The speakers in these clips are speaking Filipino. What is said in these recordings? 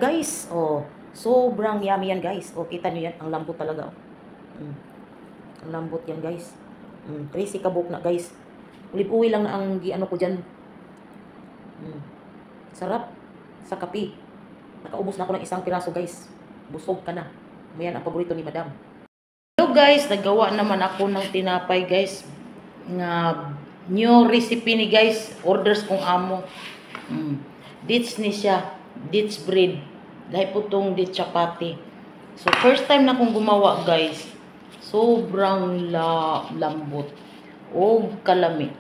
Guys, oh, sobrang yummy yan, guys. Oh, kita niyo yan, ang lambot talaga, oh. Ang lambot yan, guys. Crazy kabuk na, guys. Ulip-uwi lang na ang giano ko diyan. Sarap sa kape. Nakaubos na ako ng isang piraso, guys. Busog ka na. Mayan ang paborito ni Madam. Hello, guys. Nagawa naman ako ng tinapay, guys. Nga new recipe ni, guys. Orders kong amo. Dates ni siya. Dates bread. Dahil po itong dates chapati. So, first time na akong gumawa, guys. Sobrang lambot. O kalami.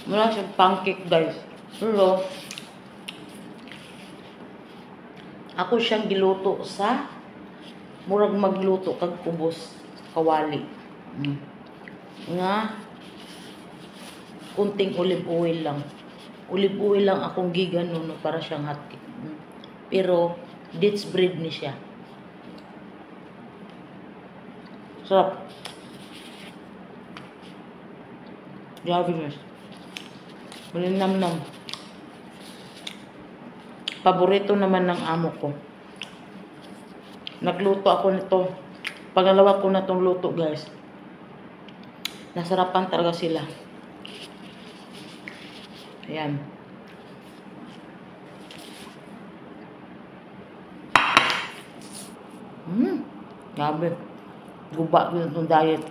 Wala siyang pancake, guys. Pero, ako siyang giluto sa murag magluto kag kubos kawali. Nga kunting olive oil lang. Olive oil lang akong gigano no, para siyang hotcake. Pero dates bread ni siya. Sarap. Grabe, guys. Malinamnam. Paborito naman ng amo ko. Nagluto ako nito. Pangalawa ko na itong luto, guys. Nasarapan talaga sila. Ayan. Grabe. Guba ko itong diet.